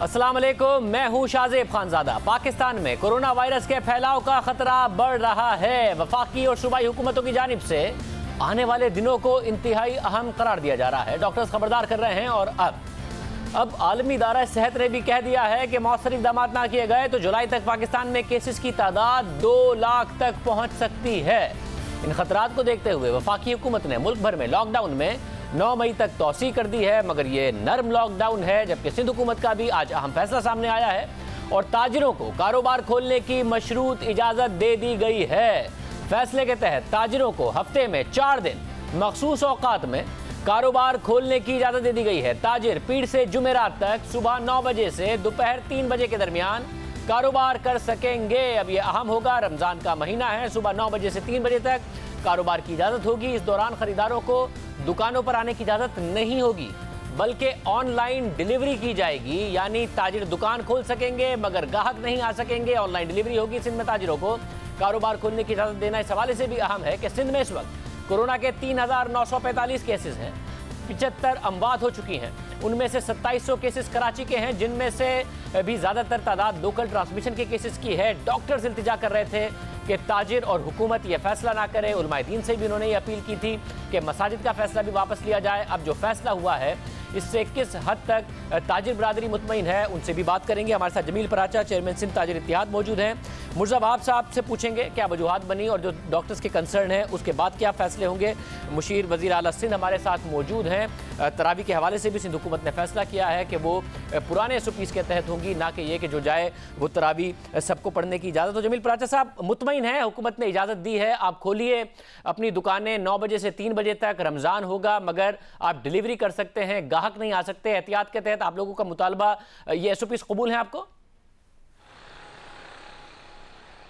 अस्सलाम वालेकुम, मैं हूं शाज़ेब खानज़ादा। पाकिस्तान में कोरोना वायरस के फैलाव का खतरा बढ़ रहा है। वफाकी और सूबाई हुकूमतों की जानिब से आने वाले दिनों को इंतहाई अहम करार दिया जा रहा है। डॉक्टर्स खबरदार कर रहे हैं और अब आलमी इदारा सेहत ने भी कह दिया है कि मौसर इक़दाम ना किए गए तो जुलाई तक पाकिस्तान में केसेस की तादाद 2 लाख तक पहुँच सकती है। इन खतरात को देखते हुए वफाकी हुकूमत ने मुल्क भर में लॉकडाउन में 9 मई तक तौसी कर दी है, मगर ये नर्म लॉकडाउन है। जबकि सिंध हुकूमत का भी आज अहम फैसला सामने आया है और ताजिरों को कारोबार खोलने की मशरूत इजाज़त दे दी गई है। फैसले के तहत ताजिरों को हफ्ते में 4 दिन मखसूस औकात में कारोबार खोलने की इजाज़त दे दी गई है। ताजिर पीर से जुमेरात तक सुबह 9 बजे से दोपहर 3 बजे के दरमियान कारोबार कर सकेंगे। अब यह अहम होगा, रमज़ान का महीना है, सुबह 9 बजे से 3 बजे तक कारोबार की इजाज़त होगी। इस दौरान खरीदारों को दुकानों पर आने की इजाज़त नहीं होगी, बल्कि ऑनलाइन डिलीवरी की जाएगी। यानी ताजिर दुकान खोल सकेंगे मगर ग्राहक नहीं आ सकेंगे, ऑनलाइन डिलीवरी होगी। सिंध में ताजिरों को कारोबार खोलने की इजाज़त देना इस हवाले से भी अहम है कि सिंध में इस वक्त कोरोना के 3,945 केसेस हैं, 75 अमवात हो चुकी हैं। उनमें से 2700 केसेस कराची के हैं, जिनमें से भी ज़्यादातर तादाद लोकल ट्रांसमिशन के केसेस की है। डॉक्टर्स इल्तिजा कर रहे थे कि ताजिर और हुकूमत यह फैसला ना करे। उलमाए दीन से भी उन्होंने ये अपील की थी कि मसाजिद का फैसला भी वापस लिया जाए। अब जो फैसला हुआ है इससे किस हद तक ताजिर बरादरी मुतमईन है, उनसे भी बात करेंगे। हमारे साथ जमील पराचा, चेयरमैन सिंध ताजिर इत्तेहाद मौजूद हैं। मुर्जा वहाब साहब से पूछेंगे क्या वजूहात बनी और जो डॉक्टर्स के कंसर्न है उसके बाद क्या फैसले होंगे। मुशीर वज़ीर आला सिंध हमारे साथ मौजूद हैं। तरावी के हवाले से भी सिंध हुकूमत ने फैसला किया है कि वो पुराने SOPs के तहत होंगी, ना कि ये कि जो जाए वो तरावी सबको पढ़ने की इजाज़त। तो जमील पराचा साहब, मुतमईन है, हुकूमत ने इजाज़त दी है, आप खोलिए अपनी दुकानें, 9 बजे से 3 बजे तक रमज़ान होगा मगर आप डिलीवरी कर सकते हैं, ग्राहक नहीं आ सकते। एहतियात के तहत आप लोगों का मुतालबा, ये SOPs कबूल हैं आपको?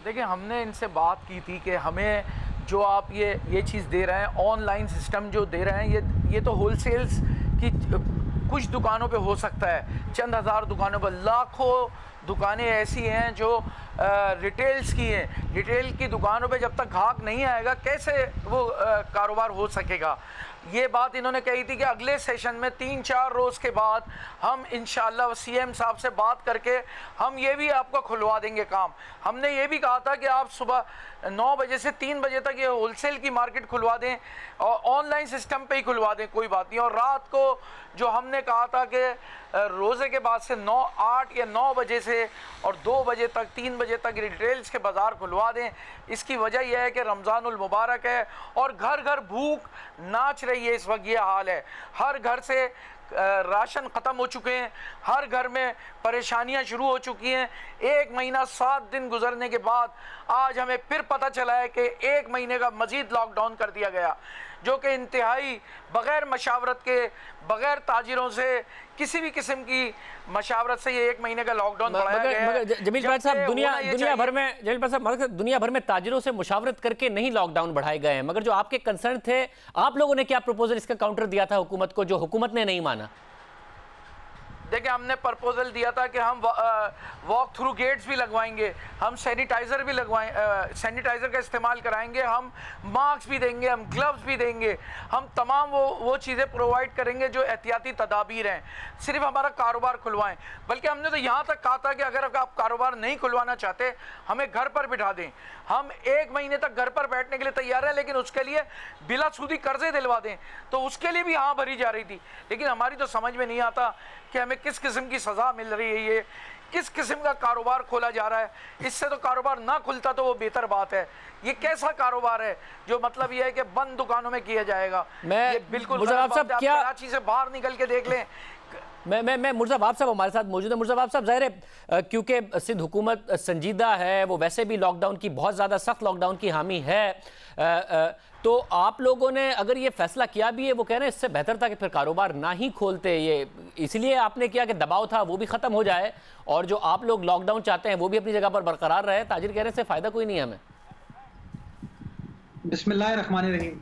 देखिए, हमने इनसे बात की थी कि हमें जो आप ये चीज़ दे रहे हैं, ऑनलाइन सिस्टम जो दे रहे हैं, ये तो होलसेल्स की कुछ दुकानों पे हो सकता है, चंद हज़ार दुकानों पर। लाखों दुकानें ऐसी हैं जो रिटेल्स की हैं। रिटेल की दुकानों पे जब तक ग्राहक नहीं आएगा कैसे वो कारोबार हो सकेगा। ये बात इन्होंने कही थी कि अगले सेशन में 3-4 रोज़ के बाद हम इंशाअल्लाह CM साहब से बात करके हम ये भी आपको खुलवा देंगे काम। हमने ये भी कहा था कि आप सुबह 9 बजे से 3 बजे तक ये होलसेल की मार्केट खुलवा दें और ऑनलाइन सिस्टम पे ही खुलवा दें, कोई बात नहीं। और रात को जो हमने कहा था कि रोज़े के बाद से 8 या 9 बजे से और 2 बजे तक 3 बजे तक रिटेल्स के बाज़ार खुलवा दें। इसकी वजह यह है कि रमज़ानुल मुबारक है और घर घर भूख नाच रही है। इस वक्त ये हाल है, हर घर से राशन ख़त्म हो चुके हैं, हर घर में परेशानियां शुरू हो चुकी हैं। 1 महीना 7 दिन गुजरने के बाद आज हमें फिर पता चला है कि 1 महीने का मज़ीद लॉकडाउन कर दिया गया, जो कि इंतहाई बग़ैर मशावरत के, बग़ैर ताजिरों से किसी भी किस्म की मशावरत से ये 1 महीने का लॉकडाउन बढ़ाया गया है। जमील भाई साहब, दुनिया भर में ताजिरों से मुशावरत करके नहीं लॉकडाउन बढ़ाए गए हैं, मगर जो आपके कंसर्न थे, आप लोगों ने क्या प्रपोजल इसका काउंटर दिया था हुकूमत को, जो हुकूमत ने नहीं माना? देखिए, हमने प्रपोजल दिया था कि हम वॉक थ्रू गेट्स भी लगवाएंगे, हम सैनिटाइज़र भी सैनिटाइज़र का इस्तेमाल कराएंगे, हम मास्क भी देंगे, हम ग्लव्स भी देंगे, हम तमाम वो चीज़ें प्रोवाइड करेंगे जो एहतियाती तदाबीर हैं। सिर्फ हमारा कारोबार खुलवाएं, बल्कि हमने तो यहाँ तक कहा था कि अगर आप कारोबार नहीं खुलवाना चाहते हमें घर पर बिठा दें। हम 1 महीने तक घर पर बैठने के लिए तैयार हैं, लेकिन उसके लिए बिला सूदी कर्जे दिलवा दें। तो उसके लिए भी हाँ भरी जा रही थी, लेकिन हमारी तो समझ में नहीं आता कि हमें किस किस्म की सज़ा मिल रही है, ये किस किस्म का कारोबार खोला जा रहा है। इससे तो कारोबार ना खुलता तो वो बेहतर बात है। ये कैसा कारोबार है जो मतलब ये है कि बंद दुकानों में किया जाएगा? ये बिल्कुल कराची से बाहर निकल के देख लें। मैं मुर्जा वहाब साहब हमारे साथ मौजूद है। मुर्जा वहाब साहब, ज़ाहिर है क्योंकि सिंध हुकूमत संजीदा है, वो वैसे भी लॉकडाउन की, बहुत ज़्यादा सख्त लॉकडाउन की हामी है, तो आप लोगों ने अगर ये फैसला किया भी है, वो कह रहे हैं इससे बेहतर था कि फिर कारोबार ना ही खोलते, ये इसलिए आपने किया कि दबाव था वो भी ख़त्म हो जाए और जो आप लोग लॉकडाउन चाहते हैं वो भी अपनी जगह पर बरकरार रहे। ताजिर कह रहे हैं इससे फ़ायदा कोई नहीं है हमें। बिस्मिल्लाहिर्रहमानिर्रहीम।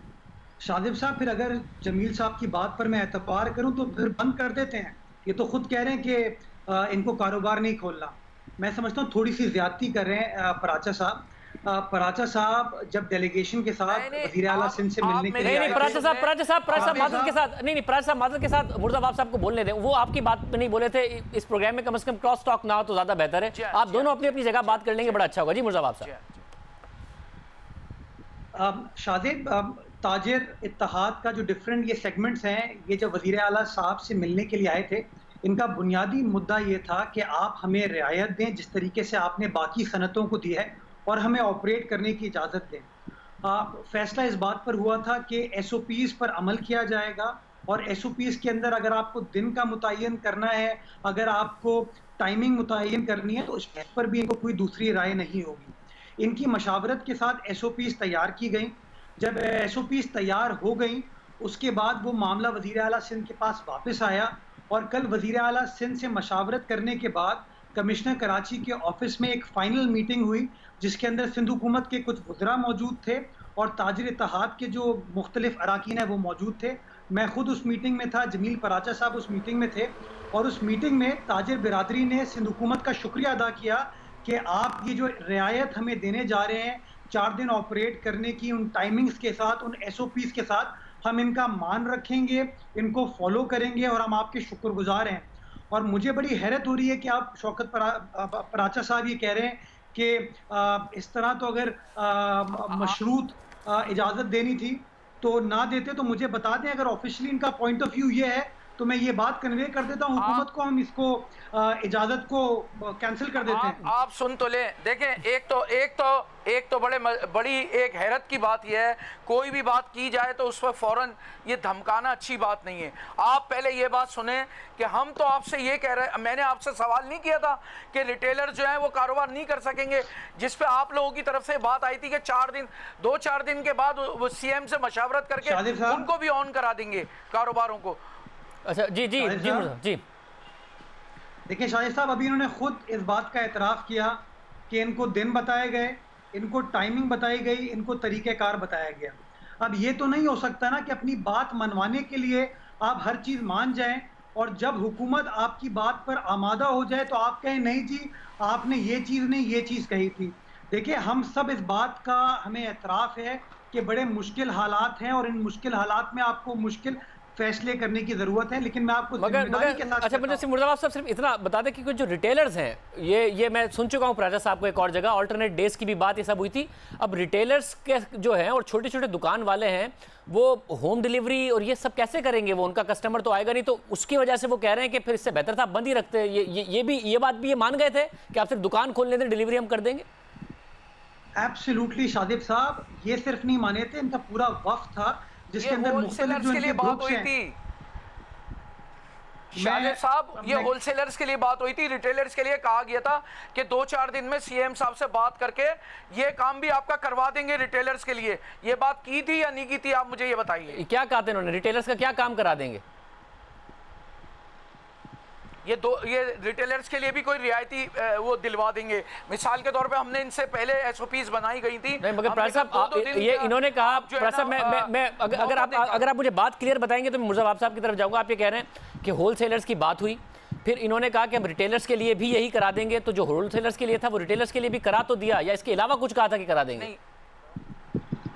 शादिब साहब, फिर अगर जमील साहब की बात पर मैं एतबार करूं तो फिर बंद कर देते हैं। ये तो खुद कह रहे हैं कि इनको कारोबार नहीं खोलना। मैं समझता हूँ थोड़ी सी ज्यादती कर रहे हैं पराचा साहब। पराचा साहब जब डेलीगेशन के साथ वज़ीर आला सिंध से मिलने के लिए नहीं पराचा साहब माजरत के साथ नहीं पराचा साहब माजरत के साथ मुर्तज़ा साहब को बोलने दें, वो आपकी बात पे नहीं बोले थे इस प्रोग्राम में, कम से कम क्रॉस टॉक ना हो तो ज्यादा बेहतर है। आप दोनों अपनी अपनी जगह बात कर लेंगे, बड़ा अच्छा होगा। जी मुर्तज़ा साहब। शादिब, ताजिर इत्तेहाद का जो डिफरेंट ये सेगमेंट्स हैं, ये जब वज़ीर आला साहब से मिलने के लिए आए थे, इनका बुनियादी मुद्दा ये था कि आप हमें रियायत दें जिस तरीके से आपने बाकी सनतों को दी है, और हमें ऑपरेट करने की इजाज़त दें। फैसला इस बात पर हुआ था कि SOPs पर अमल किया जाएगा, और SOPs के अंदर अगर आपको दिन का मुतय्यन करना है, अगर आपको टाइमिंग मुतय्यन करनी है, तो उस पर भी इनको कोई दूसरी राय नहीं होगी। इनकी मशावरत के साथ SOPs तैयार की गई। जब SOPs तैयार हो गई, उसके बाद वो मामला वज़ीर आला सिंध के पास वापस आया, और कल वज़ीर आला सिंध से मशावरत करने के बाद कमिश्नर कराची के ऑफिस में एक फ़ाइनल मीटिंग हुई, जिसके अंदर सिंध हुकूमत के कुछ वज़रा मौजूद थे और ताजिर इत्तेहाद के जो मुख्तलिफ अराकीन हैं वो मौजूद थे। मैं खुद उस मीटिंग में था, जमील पराचा साहब उस मीटिंग में थे, और उस मीटिंग में ताजिर बिरादरी ने सिंध हुकूमत का शुक्रिया अदा किया कि आप ये जो रियायत हमें देने जा रहे हैं 4 दिन ऑपरेट करने की, उन टाइमिंग्स के साथ, उन SOPs के साथ, हम इनका मान रखेंगे, इनको फॉलो करेंगे, और हम आपके शुक्रगुजार हैं। और मुझे बड़ी हैरत हो रही है कि आप शौकत पराचा साहब ये कह रहे हैं कि इस तरह तो अगर मशरूत इजाज़त देनी थी तो ना देते, तो मुझे बता दें। अगर ऑफिशियली इनका पॉइंट ऑफ व्यू ये है तो मैं ये बात कन्वे कर देता हूँ हुकूमत को, हम इसको इजाज़त को कैंसिल कर देते हैं। आप सुन तो लें। देखें, एक तो बड़ी एक हैरत की बात यह है, कोई भी बात की जाए तो उस पर फौरन ये धमकाना अच्छी बात नहीं है। आप पहले ये बात सुने कि हम तो आपसे ये कह रहे, मैंने आपसे सवाल नहीं किया था कि रिटेलर जो है वो कारोबार नहीं कर सकेंगे, जिस पे आप लोगों की तरफ से बात आई थी कि 2-4 दिन के बाद वो CM से मशावरत करके उनको भी ऑन करा देंगे कारोबारों को। अच्छा जी जी जी जी। देखिए शाहिद साहब, अभी इन्होंने खुद इस बात का एतराफ़ किया कि इनको दिन बताए गए, इनको टाइमिंग बताई गई, इनको तरीक़ेकार बताया गया। अब ये तो नहीं हो सकता ना कि अपनी बात मनवाने के लिए आप हर चीज़ मान जाएं, और जब हुकूमत आपकी बात पर आमादा हो जाए तो आप कहें नहीं जी आपने ये चीज़ नहीं ये चीज़ कही थी। देखिए, हम सब इस बात का हमें एतराफ़ है कि बड़े मुश्किल हालात हैं, और इन मुश्किल हालात में आपको मुश्किल फैसले करने की जरूरत है। लेकिन मैं आपको अच्छा मुझे मुर्तज़ा साहब सिर्फ इतना बता दें कि कुछ जो रिटेलर्स हैं, ये मैं सुन चुका हूँ पराचा साहब को एक और जगह, ऑल्टरनेट डेज की भी बात ये सब हुई थी। अब रिटेलर्स के जो हैं और छोटे छोटे दुकान वाले हैं, वो होम डिलीवरी और ये सब कैसे करेंगे? वो उनका कस्टमर तो आएगा नहीं, तो उसकी वजह से वो कह रहे हैं कि फिर इससे बेहतर था बंद ही रखते। ये बात भी ये मान गए थे कि आप सिर्फ दुकान खोलने दें, डिलीवरी हम कर देंगे। एब्सोल्युटली शादिब साहब, ये सिर्फ नहीं माने थे, इनका पूरा वफ्द था जिसके अंदर मुख्तलिफ जो इनके ग्रुप्स हैं। शाहिद साहब, ये होलसेलर्स के लिए बात हुई थी, रिटेलर्स के लिए कहा गया था कि 2-4 दिन में CM साहब से बात करके ये काम भी आपका करवा देंगे रिटेलर्स के लिए। ये बात की थी या नहीं की थी, आप मुझे ये बताइए। क्या कहा था इन्होंने? रिटेलर्स का क्या काम करा देंगे? ये रिटेलर्स के लिए भी कोई रियायती वो दिलवा देंगे। मिसाल के तौर पे हमने इनसे पहले SOPs बनाई गई थी। नहीं मगर प्राचा साहब, ये इन्होंने कहा, प्राचा साहब मैं अगर आप मुझे बात क्लियर बताएंगे तो मैं मुर्तज़ा साहब की तरफ जाऊंगा। आप ये कह रहे हैं कि होलसेलर्स की बात हुई, फिर इन्होंने कहा कि हम रिटेलर्स के लिए भी यही करा देंगे, तो जो होलसेलर्स के लिए था वो रिटेलर्स के लिए भी करा तो दिया, या इसके अलावा कुछ कहा था कि करा देंगे?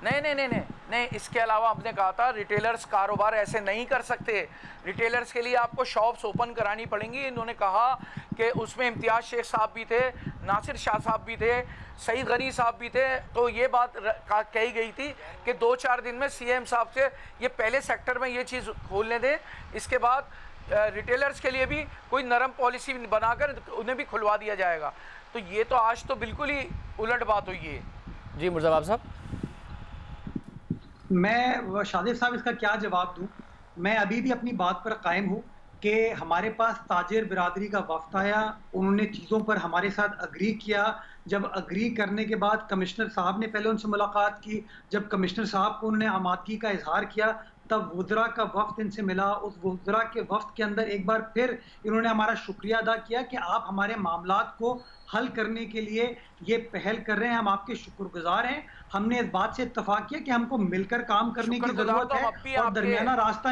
नहीं, इसके अलावा हमने कहा था रिटेलर्स कारोबार ऐसे नहीं कर सकते, रिटेलर्स के लिए आपको शॉप्स ओपन करानी पड़ेंगी। इन्होंने कहा कि उसमें इम्तियाज़ शेख साहब भी थे, नासिर शाह साहब भी थे, सईद गनी साहब भी थे। तो ये बात कही गई थी कि 2-4 दिन में CM साहब से ये पहले सेक्टर में ये चीज़ खोलने दें, इसके बाद रिटेलर्स के लिए भी कोई नरम पॉलिसी बनाकर उन्हें भी खुलवा दिया जाएगा। तो ये तो आज तो बिल्कुल ही उलट बात हुई है। जी मुर्तज़ा साहब, मैं शादिब साहब इसका क्या जवाब दूं? मैं अभी भी अपनी बात पर कायम हूँ कि हमारे पास ताजिर बिरादरी का वफ्द आया, उन्होंने चीज़ों पर हमारे साथ अग्री किया। जब अग्री करने के बाद कमिश्नर साहब ने पहले उनसे मुलाकात की, जब कमिश्नर साहब को उन्होंने आमादगी का इजहार किया, तब वुज़रा का वफ्द इनसे मिला। उस वुज़रा के वफ्द के अंदर एक बार फिर इन्होंने हमारा शुक्रिया अदा किया कि आप हमारे मामलात को हल करने के लिए ये पहल कर रहे हैं, हम आपके शुक्रगुजार हैं। हमने इस बात से इत्तफाक किया कि हमको मिलकर काम करने की जरूरत है और दरमियाना रास्ता।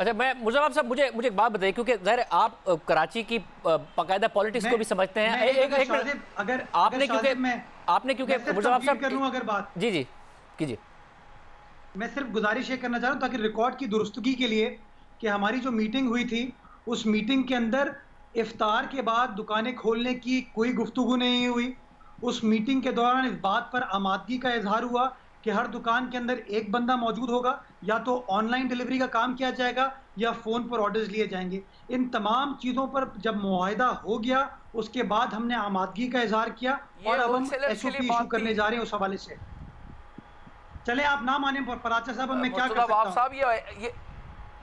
अच्छा, मैं मुजफ्फर साहब मुझे एक बात बताइए, क्योंकि ज़ाहिर है आप कराची की बाकायदा पॉलिटिक्स को भी समझते हैं। एक अगर आपने क्योंकि मुजफ्फर साहब करूं अगर बात जी कीजिए। मैं सिर्फ गुजारिश ये करना चाह रहा हूं ताकि रिकॉर्ड की दुरुस्तगी के लिए कि हमारी जो मीटिंग हुई थी उस मीटिंग के अंदर इफ्तार के बाद दुकानें खोलने की कोई गुफ्तगू नहीं हुई। उस मीटिंग के दौरान इस बात पर आमादगी का इजहार हुआ कि हर दुकान के अंदर एक बंदा मौजूद होगा, या तो ऑनलाइन डिलीवरी का काम किया जाएगा या फ़ोन पर ऑर्डर्स लिए जाएंगे। इन तमाम चीज़ों पर जब मुआहिदा हो गया उसके बाद हमने आमादगी का इजहार किया और अब हम SOP इशू करने जा रहे हैं उस हवाले से। चले आप ना माने पराचा साहब, मैं क्या कर सकता हूं? ये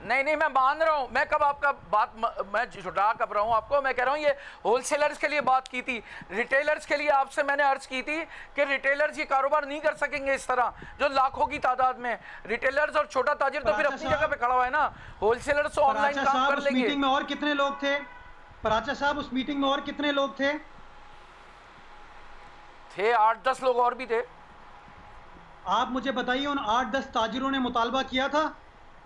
नहीं मैं मान रहा हूं। मैं कब आपका बात मैं झुठा कब रहा हूं आपको? मैं कह रहा हूं ये होलसेलर्स के लिए बात की थी, रिटेलर्स के लिए आपसे मैंने अर्ज की थी कि रिटेलर्स ये कारोबार नहीं कर सकेंगे इस तरह, जो लाखों की तादाद में रिटेलर्स और छोटा ताजिर तो फिर अपनी जगह पे खड़ा हुआ है ना। होलसेलर्स तो ऑनलाइन काम कर लेंगे। मीटिंग में और कितने लोग थे पराचा साहब? उस मीटिंग में और कितने लोग थे? 8-10 लोग और भी थे। आप मुझे बताइए, उन 8-10 ताजिरों ने मुतालबा किया था?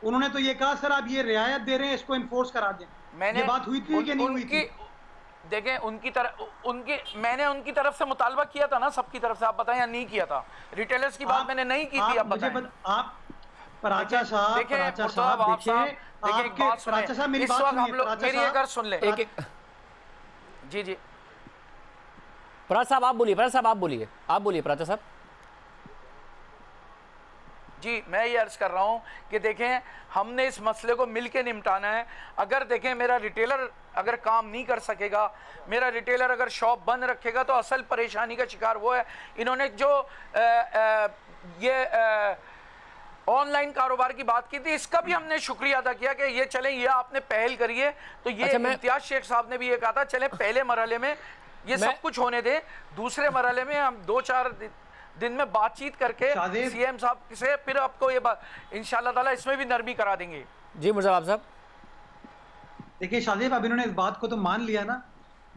उन्होंने तो ये कहा सर आप ये रियायत दे रहे हैं, इसको इन्फोर्स करा दें। ये बात हुई थी कि नहीं हुई थी? देखें मैंने उनकी तरफ से मुतालबा किया था ना, सबकी तरफ से। आप बताएं या नहीं किया था? रिटेलर्स की बात मैंने नहीं की थी। आप बताएं। आप पराचा साहब, देखिए मेरी बात मेरी एक अर्ज सुन ले। जी पराचा साहब आप बोलिए। पराचा साहब जी, मैं ये अर्ज कर रहा हूँ कि देखें हमने इस मसले को मिलके निपटाना है। अगर देखें मेरा रिटेलर अगर काम नहीं कर सकेगा, मेरा रिटेलर अगर शॉप बंद रखेगा, तो असल परेशानी का शिकार वो है। इन्होंने जो ये ऑनलाइन कारोबार की बात की थी, इसका भी हमने शुक्रिया अदा किया कि ये चलें, ये आपने पहल करी है। तो ये इम्तियाज शेख साहब ने भी ये कहा था चलें पहले मरहले में ये सब कुछ होने दें, दूसरे मरहले में हम 2-4 दिन में बातचीत करके CM साहब से फिर आपको ये बात इंशाअल्लाह ताला इसमें भी नरमी करा देंगे। जी मुजफ्फर साहब देखिए शादेब, अब इन्होंने इस बात को तो मान लिया ना,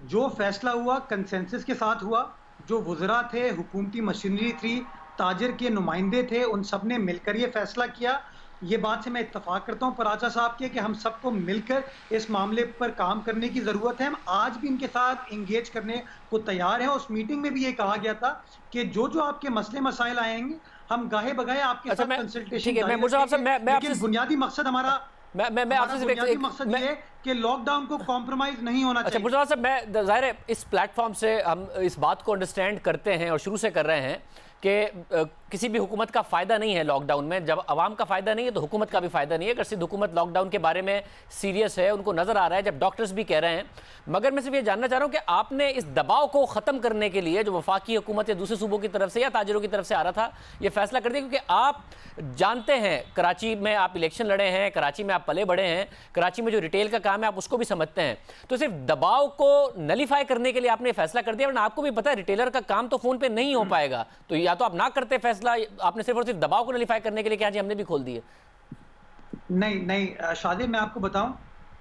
जो फैसला हुआ कंसेंसस के साथ हुआ। जो वुज़रा थे, हुकूमती मशीनरी थी, ताजिर के नुमाइंदे थे, उन सब ने मिलकर ये फैसला किया। ये बात से मैं इत्तफाक करता हूँ पराचा साहब के कि हम सबको मिलकर इस मामले पर काम करने की ज़रूरत है। हम आज भी इनके साथ इंगेज करने को तैयार हैं। उस मीटिंग में भी ये कहा गया था कि जो आपके मसले मसाइल आएंगे हम गाहे बगाहे आपके साथ कंसल्टेशन। बुनियादी मकसद हमारा मैं आपसे मकसद ये कि लॉकडाउन को कॉम्प्रोमाइज नहीं होना चाहिए। अच्छा मुजफ्फर साहब, मैं ज़ाहिर है इस प्लेटफॉर्म से हम इस बात को अंडरस्टैंड करते हैं और शुरू से कर रहे हैं कि किसी भी हुकूमत का फ़ायदा नहीं है लॉकडाउन में। जब आवाम का फ़ायदा नहीं है तो हुकूमत का भी फ़ायदा नहीं है। अगर सिर्फ हुकूमत लॉकडाउन के बारे में सीरियस है, उनको नज़र आ रहा है, जब डॉक्टर्स भी कह रहे हैं। मगर मैं सिर्फ ये जानना चाह रहा हूँ कि आपने इस दबाव को ख़त्म करने के लिए जो वफाकी हुकूमत या दूसरे सूबों की तरफ से या ताजिरों की तरफ से आ रहा था, ये फैसला कर दिया, क्योंकि आप जानते हैं कराची में आप इलेक्शन लड़े हैं, कराची में आप पले बढ़े हैं, कराची में जो रिटेल का काम है आप उसको भी समझते हैं। तो सिर्फ दबाव को नलीफाई करने के लिए आपने फैसला कर दिया, वरना आपको भी पता है रिटेलर का काम तो फ़ोन पर नहीं हो पाएगा। तो या तो आप ना करते फैसला, आपने सिर्फ और सिर्फ दबाव को नलीफाई करने के लिए क्या जी हमने भी खोल दिए? नहीं शादी, मैं आपको बताऊं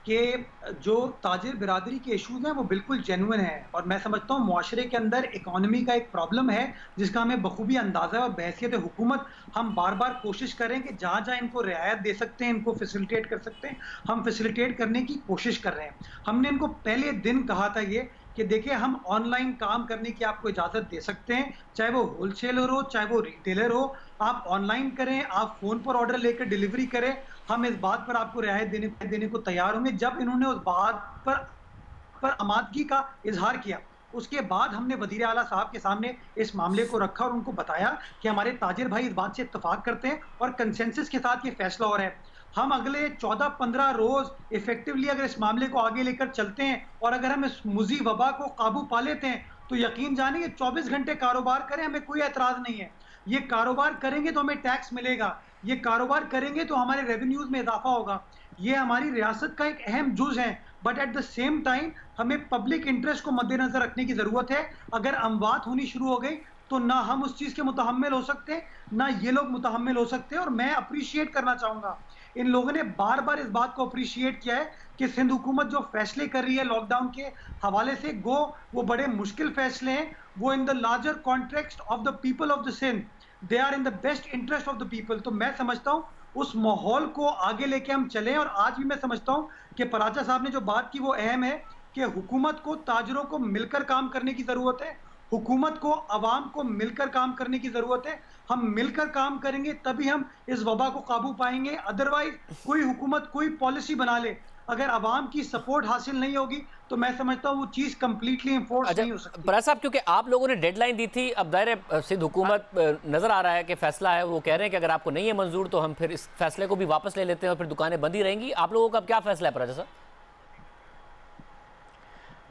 कि जो ताजिर बिरादरी के इशूज़ हैं वो बिल्कुल जेन्युइन है, और मैं समझता हूँ मुआशरे के अंदर इकॉनमी का एक प्रॉब्लम है जिसका हमें बखूबी अंदाज़ा है। और बहैसियत हुकूमत हम बार बार कोशिश करें कि जहाँ जहाँ इनको रियायत दे सकते हैं, इनको फैसिलिटेट कर सकते हैं, हम फैसिलिटेट करने की कोशिश कर रहे हैं। हमने इनको पहले दिन कहा था ये कि देखिए हम ऑनलाइन काम करने की आपको इजाज़त दे सकते हैं, चाहे वो होलसेलर हो चाहे वो रिटेलर हो, आप ऑनलाइन करें, आप फ़ोन पर ऑर्डर लेकर डिलीवरी करें, हम इस बात पर आपको रियायत देने को तैयार होंगे। जब इन्होंने उस बात पर आमादगी का इजहार किया, उसके बाद हमने वज़ीर आला साहब के सामने इस मामले को रखा और उनको बताया कि हमारे ताजिर भाई इस बात से इत्तफाक करते हैं और कंसेंसस के साथ ये फैसला हो रहा है। हम अगले 14-15 रोज इफेक्टिवली अगर इस मामले को आगे लेकर चलते हैं और अगर हम इस मुज़ी वबा को काबू पा लेते हैं तो यकीन जानिए 24 घंटे कारोबार करें, हमें कोई एतराज़ नहीं है। ये कारोबार करेंगे तो हमें टैक्स मिलेगा, ये कारोबार करेंगे तो हमारे रेवेन्यूज़ में इजाफा होगा। ये हमारी रियासत का एक अहम जुज़ है, but at the same time हमें पब्लिक इंटरेस्ट को मद्देनजर रखने की ज़रूरत है। अगर अमवात होनी शुरू हो गई तो ना हम उस चीज़ के मुतहम्मिल हो सकते, ना ये लोग मुतहम्मिल हो सकते। और मैं अप्रिशिएट करना चाहूँगा, इन लोगों ने बार बार इस बात को अप्रिशिएट किया है कि सिंध हुकूमत जो फैसले कर रही है लॉकडाउन के हवाले से, वो बड़े मुश्किल फैसले हैं, वो in the larger context of the people of the Sindh, they are in the best interest of the people. तो मैं समझता हूँ उस माहौल को आगे लेके हम चलें। और आज भी मैं समझता हूं कि पराचा साहब ने जो बात की वो अहम है कि हुकूमत को ताजरों को मिलकर काम करने की जरूरत है, हुकूमत को अवाम को मिलकर काम करने की जरूरत है। हम मिलकर काम करेंगे तभी हम इस वबा को काबू पाएंगे। अदरवाइज कोई हुकूमत कोई पॉलिसी बना ले, अगर अवाम की सपोर्ट हासिल नहीं होगी तो मैं समझता हूँ वो चीज कंप्लीटली इन्फोर्स नहीं हो सकती। पराचा साहब, क्योंकि आप लोगों ने डेडलाइन दी थी, अब दायरे सिंध हुकूमत नजर आ रहा है कि फैसला है, वो कह रहे हैं कि अगर आपको नहीं है मंजूर तो हम फिर इस फैसले को भी वापस ले लेते हैं और फिर दुकानें बंद ही रहेंगी। आप लोगों का क्या फैसला है पराचा साहब?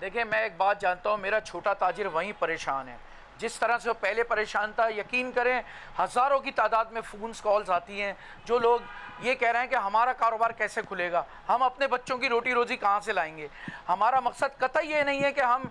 देखिए, मैं एक बात जानता हूँ, मेरा छोटा ताजिर वहीं परेशान है जिस तरह से वो पहले परेशान था। यकीन करें, हज़ारों की तादाद में फ़ोन्स कॉल्स आती हैं जो लोग ये कह रहे हैं कि हमारा कारोबार कैसे खुलेगा, हम अपने बच्चों की रोटी रोज़ी कहाँ से लाएंगे। हमारा मकसद कतई ये नहीं है कि हम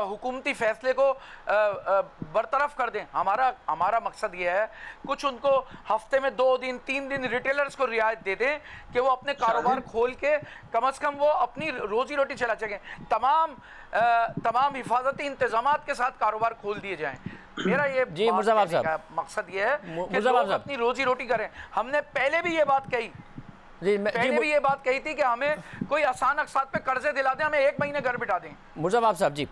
हुकूमती फ़ैसले को बरतरफ कर दें। हमारा मकसद ये है कुछ उनको हफ्ते में 2 दिन 3 दिन रिटेलर्स को रियायत दे दें कि वो अपने कारोबार खोल के कम से कम वो अपनी रोज़ी रोटी चला सकें। तमाम हिफाजती इंतजामात के साथ कारोबार खोल दिए जाएं। मेरा ये मकसद ये है कि लोग अपनी रोजी रोटी करें। हमने पहले भी ये बात कही, भी ये बात कही थी कि हमें कोई आसान अकसात पे कर्जे दिला दें, हमें 1 महीने घर बिठा दें। मुर्जाबाब साहब जी,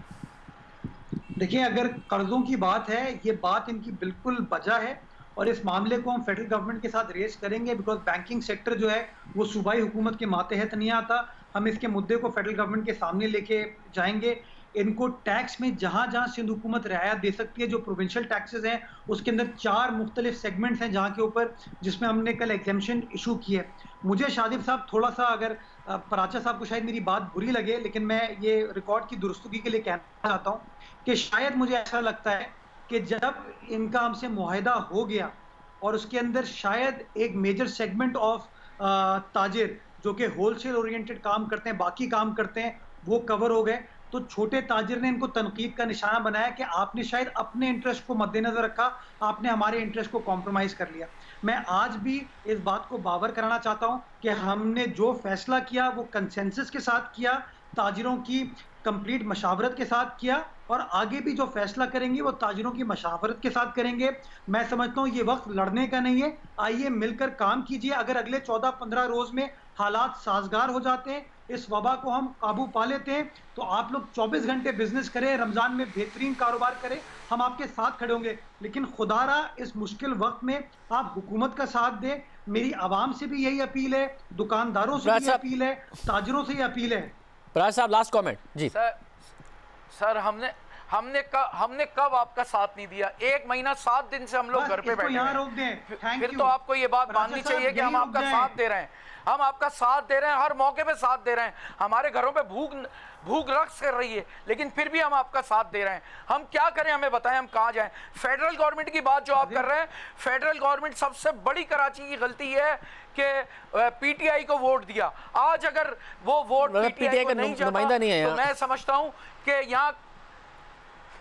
देखिए, अगर कर्जों की बात है, ये बात इनकी बिल्कुल वजह है और इस मामले को हम फेडरल गवर्नमेंट के साथ रेस करेंगे, बिकॉज बैंकिंग सेक्टर जो है वो सूबाई हुकूमत के मातहत नहीं आता। हम इसके मुद्दे को फेडरल गवर्नमेंट के सामने लेके जाएंगे। इनको टैक्स में जहां जहां सिंध हुकूमत रियायत दे सकती है, जो प्रोविंशियल टैक्सेस हैं उसके अंदर 4 मुख्तलिफ सेगमेंट्स हैं जहां के ऊपर जिसमें हमने कल एग्जेम्पशन इशू की है। मुझे शादिब साहब थोड़ा सा, अगर पराचा साहब को शायद मेरी बात बुरी लगे, लेकिन मैं ये रिकॉर्ड की दुरुस्तगी के लिए कहना चाहता हूँ कि शायद मुझे ऐसा लगता है कि जब इनका हमसे मुआहिदा हो गया और उसके अंदर शायद एक मेजर सेगमेंट ऑफ ताजिर जो कि होलसेल ओरिएंटेड काम करते हैं, बाकी काम करते हैं, वो कवर हो गए, तो छोटे ताजिर ने इनको तनकीद का निशाना बनाया कि आपने शायद अपने इंटरेस्ट को मद्देनजर रखा, आपने हमारे इंटरेस्ट को कॉम्प्रोमाइज कर लिया। मैं आज भी इस बात को बावर कराना चाहता हूं कि हमने जो फैसला किया वो कंसेंसस के साथ किया, ताजिरों की कंप्लीट मशावरत के साथ किया और आगे भी जो फैसला करेंगे वो ताजिरों की मशावरत के साथ करेंगे। मैं समझता हूँ ये वक्त लड़ने का नहीं है, आइए मिलकर काम कीजिए। अगर अगले 14-15 रोज में हालात साजगार हो जाते हैं, इस वबा को हम काबू पा लेते हैं, तो आप लोग 24 घंटे बिजनेस करें, रमजान में बेहतरीन कारोबार करें, हम आपके साथ खड़े होंगे। लेकिन खुदारा इस मुश्किल वक्त में आप हुकूमत का साथ दें। मेरी आवाम से भी यही अपील है, दुकानदारों से भी अपील है, ताजिरों से ही अपील है। पराचा साहब, लास्ट कमेंट जी। सर हमने कब आपका साथ नहीं दिया? 1 महीना 7 दिन से हम लोग घर पे बैठे हैं। फिर तो आपको ये बात माननी चाहिए कि हम आपका साथ दे रहे हैं, हम आपका साथ दे रहे हैं, हर मौके पे साथ दे रहे हैं। हमारे घरों पे भूख रक्स कर रही है, लेकिन फिर भी हम आपका साथ दे रहे हैं। हम क्या करें, हमें बताएं, हम कहाँ जाएं? फेडरल गवर्नमेंट की बात जो आप कर रहे हैं, फेडरल गवर्नमेंट सबसे बड़ी कराची की गलती है कि पीटीआई को वोट दिया। आज अगर वो वोट पीटीआई को नहीं जाता तो मैं समझता हूं कि यहाँ